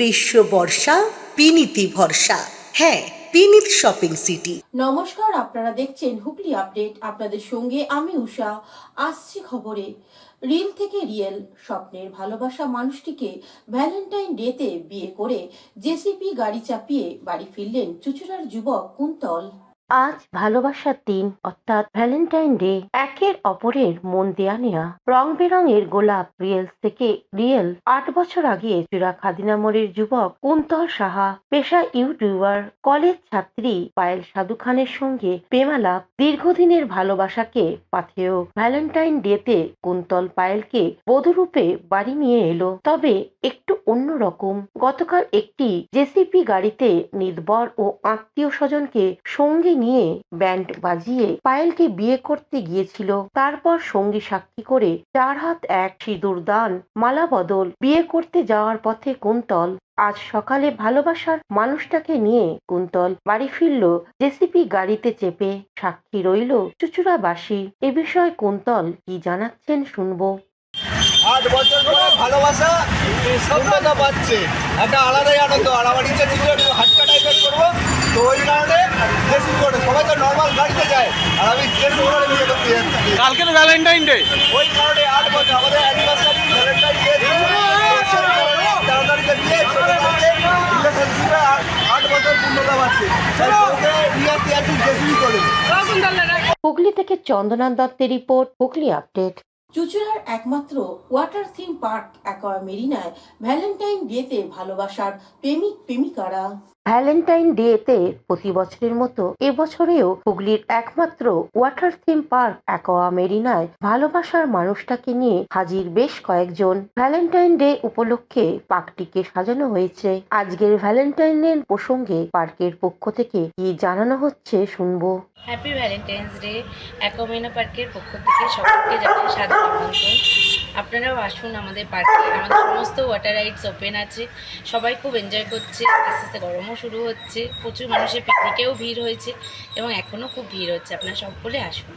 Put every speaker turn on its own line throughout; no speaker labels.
গ্রীষ্ম বর্ষা বিনীতি ভরসা। হ্যাঁ, বিনীত শপিং সিটি।
নমস্কার, আপনারা দেখছেন হুগলি আপডেট। আপনাদের সঙ্গে আমি উষা। আসছি খবরে। রিল থেকে রিয়েল। স্বপ্নের ভালোবাসা মানুষটিকে ভ্যালেন্টাইন ডেতে বিয়ে করে জেসিপি গাড়ি চাপিয়ে বাড়ি ফিরলেন চুঁচুড়ার যুবক কুন্তল।
আজ ভালোবাসার দিন, অর্থাৎ ভ্যালেন্টাইন ডে। একের অপরের মন দেয়া নেয়া, রং বেরঙের গোলাপ। রিয়েলস থেকে রিয়েল। 8 বছর আগে চুরা খাদিনামোড়ের যুবক কুন্তল সাহা, পেশা ইউটিউবার, কলেজ ছাত্রী পায়েল সাধু খানের সঙ্গে প্রেমালাপ। দীর্ঘদিনের ভালোবাসাকে পাথেয় ভ্যালেন্টাইন ডেতে কুন্তল পায়েলকে বধূরূপে বাড়ি নিয়ে এলো, তবে একটু অন্যরকম। গতকাল একটি জেসিপি গাড়িতে নির্ভর ও আত্মীয় স্বজনকে সঙ্গে নিয়ে ব্যান্ড বাজিয়ে পায়েলকে বিয়ে করতে গিয়েছিল। তারপর সঙ্গী সাক্ষী করে 4 হাত 1 সিঁদুর দান, মালা বদল। বিয়ে করতে যাওয়ার পথে কুন্তল। আজ সকালে ভালোবাসার মানুষটাকে নিয়ে কুন্তল বাড়ি ফিরল জেসিপি গাড়িতে চেপে। সাক্ষী রইল চুঁচুড়াবাসী। এ বিষয়ে কুন্তল কি জানাচ্ছেন শুনবো।
8 বছর পরে ভালোবাসা সফলতা পাচ্ছে, একটা আলাদাই আনন্দ। আর আমার ইচ্ছা ছিল একটু হাটকা টাইপের করবো, তো ওই কারণে জেসি করে। সবাই তো নর্মাল গাড়িতে যায়, আর আমি জেসি করে বিয়ে করতে যাচ্ছি।
কালকে তো ভ্যালেন্টাইন ডে,
ওই কারণে 8 বছর আমাদের অ্যানিভার্সারি ভ্যালেন্টাইন ডে 13 তারিখে বিয়ে, 14 তারিখে রিলেশনশিপে 8 বছর পূর্ণতা পাচ্ছে। তাই ওকে বিয়ে আছি জেসি করে।
হুগলি থেকে চন্দনা দত্তের রিপোর্ট, হুগলি আপডেট।
চুঁচুড়ার একমাত্র ওয়াটার থিম পার্ক অ্যাকোয়া মেরিনায় ভ্যালেন্টাইন ডেতে ভালোবাসার প্রেমিক প্রেমিকারা।
ভ্যালেন্টাইন ডেতে প্রতি বছরের মতো এবছরেও হুগলির একমাত্র ওয়াটার থিম পার্ক অ্যাকোয়া মেরিনায় ভালোবাসার মানুষটাকে নিয়ে হাজির বেশ কয়েকজন। ভ্যালেন্টাইন ডে উপলক্ষে পার্কটিকে সাজানো হয়েছে। আজকের ভ্যালেন্টাইনের প্রসঙ্গে পার্কের পক্ষ থেকে কি জানানো হচ্ছে শুনবো।
Happy Valentine's day. অ্যাকোমেরিনা পার্কের পক্ষ থেকে সকলকে জানাই সাদর আমন্ত্রণ। আপনারাও আসুন আমাদের পার্কে। আমাদের সমস্ত ওয়াটার রাইডস ওপেন আছে, সবাই খুব এনজয় করছে। আস্তে আস্তে গরমও শুরু হচ্ছে, প্রচুর মানুষের পিকনিকেও ভিড় হয়েছে এবং এখনও খুব ভিড় হচ্ছে। আপনারা সকলে আসুন।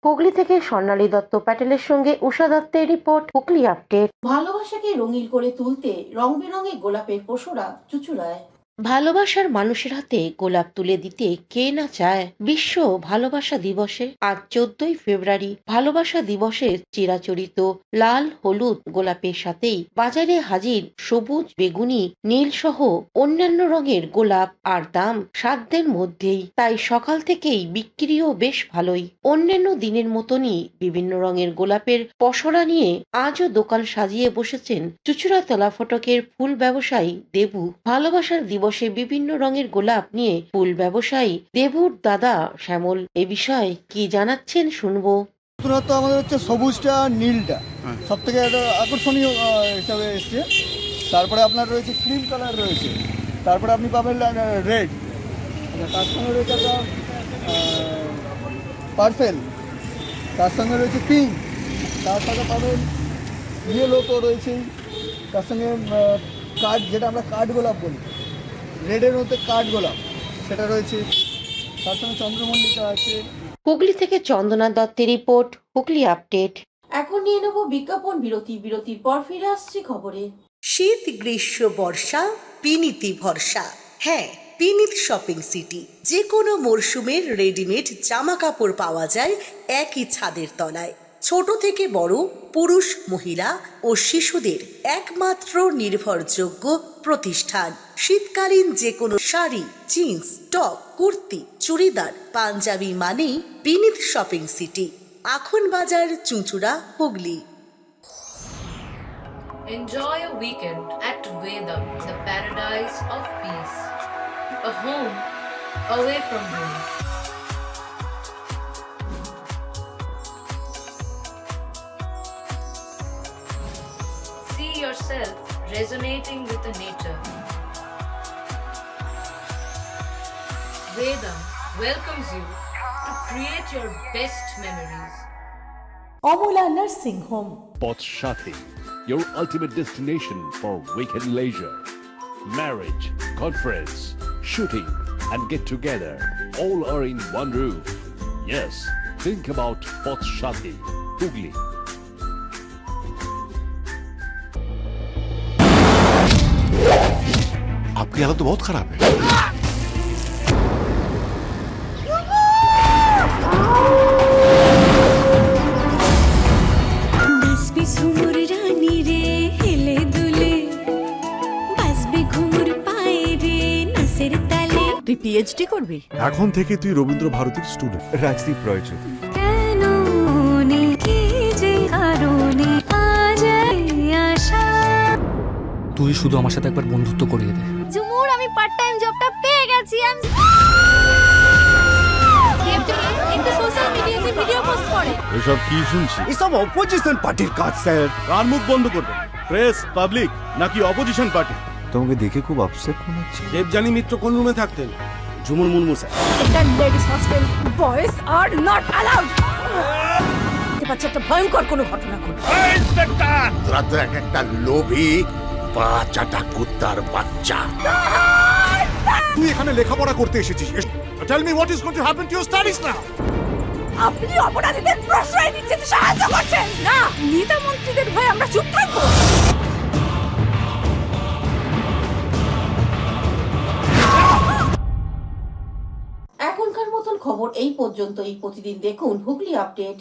হুগলি থেকে স্বর্ণালী দত্ত প্যাটেলের সঙ্গে উষা দত্তের রিপোর্ট, হুগলি আপডেট।
ভালোবাসাকে রঙিন করে তুলতে রং বেরঙের গোলাপের পশুরা চুঁচুড়ায়।
ভালোবাসার মানুষের হাতে গোলাপ তুলে দিতে কে না চায়। বিশ্ব ভালোবাসা দিবসে আজ 14ই ফেব্রুয়ারি ভালোবাসা দিবসের চিরাচরিত লাল হলুদ গোলাপের সাথেই বাজারে হাজির সবুজ বেগুনি নীল সহ অন্যান্য রঙের গোলাপ, আর দাম সাধ্যের মধ্যেই। তাই সকাল থেকেই বিক্রিও বেশ ভালোই। অন্যান্য দিনের মতনই বিভিন্ন রঙের গোলাপের পসরা নিয়ে আজও দোকান সাজিয়ে বসেছেন চুঁচুড়াতলা ফটকের ফুল ব্যবসায়ী দেবু। ভালোবাসার দিবসে বিভিন্ন রঙের গোলাপ নিয়ে ফুল ব্যবসায়ী দেবুর দাদা শ্যামল এ বিষয়ে কি জানাচ্ছেন শুনবো।
নতুনত্ব আমাদের হচ্ছে সবুজটা আর নীলটা সব থেকে একটা আকর্ষণীয় হিসাবে এসছে। তারপরে আপনার রয়েছে ক্রিম কালার রয়েছে, তারপরে আপনি পাবেন রেড, তার সঙ্গে রয়েছে একটা পার্পেল, তার সঙ্গে রয়েছে পিঙ্ক, তার সাথে পাবেন ইয়েলো তো রয়েছেই, তার সঙ্গে কাঠ, যেটা আমরা কাঠ গোলাপ বলি, রেডের মধ্যে কাঠ গোলাপ সেটা রয়েছে, তার সঙ্গে চন্দ্রমল্লিকা আছে।
হুগলি থেকে চন্দনা দত্তের রিপোর্ট, হুগলি আপডেট।
এখন নিয়ে নেব বিজ্ঞাপন বিরতি। বিরতির পর ফিরে আসছি খবরে।
শীত গ্রীষ্ম বর্ষা বিনীতি ভরসা। হ্যাঁ, বিনীত শপিং সিটি। যে কোনো মরশুমের রেডিমেড জামা কাপড় পাওয়া যায় একই ছাদের তলায়। ছোট থেকে বড়, পুরুষ মহিলা ও শিশুদের একমাত্র নির্ভরযোগ্য প্রতিষ্ঠান। শীতকালীন যে কোনো শাড়ি, জিন্স, টপ, কুর্তি, চুড়িদার, পাঞ্জাবি মানেই বিনীত শপিং সিটি। আখন বাজার, চুঁচুড়া, Hooghly.
Enjoy a weekend at Vedam, the paradise of peace. A home away from home. See yourself resonating with the nature. Vedam welcomes you to create your best memories.
Amala nursing home.
Poth Shati, your ultimate destination for weekend leisure. Marriage, conference, shooting, and get together all are in one roof. Yes, think about Poth Shati, Hugli.
आपकी हालत तो बहुत खराब है।
বাসবি ঝুমুর রানী রে হেলে দুলে বাসবি ঘুমুর পায়ে রে নাচের তালে।
তুই পিএইচডি করবি?
এখন থেকে তুই রবীন্দ্র ভারতীর স্টুডেন্ট। রাজদীপ রয় চৌধুরী।
কেন মনে কি যে কারণে আজ এই আশা।
তুই শুধু আমার সাথে একবার বন্ধুত্ব করিয়ে দে।
ঝুমুর আমি পার্ট টাইম জবটা পেয়ে গেছি। একটু সোশ্যাল মিডিয়াতে ভিডিও পোস্ট করে।
এসব কি শুনছি?
এসব অপোজিশন পার্টির কাজ স্যার।
কান মুখ বন্ধ করবেন। প্রেস, পাবলিক নাকি অপোজিশন পার্টি?
তোমাকে দেখে খুব আপসেট মনে হচ্ছে।
দেবযানী মিত্র কোন রুমে থাকতেন?
ঝুমুর মুর্মু স্যার।
এটা ladies hostel, boys are not allowed. পাচ্ছে একটা ভয়ঙ্কর কোনো ঘটনা ঘটে।
ইন্সপেক্টর,
তোরা তো এক একটা লোভী বাচ্চাটা কুত্তার বাচ্চা।
তুই এখানে লেখাপড়া করতে এসেছিস। Tell me what is going to happen to your studies now.
আপনি অপরাধীদের প্রশ্রয় দিতে সাহায্য করছেন না। নেতা মন্ত্রীদের ভয়ে আমরা চুপ থাকবো?
এখনকার মতন খবর এই পর্যন্তই। প্রতিদিন দেখুন হুগলি আপডেট।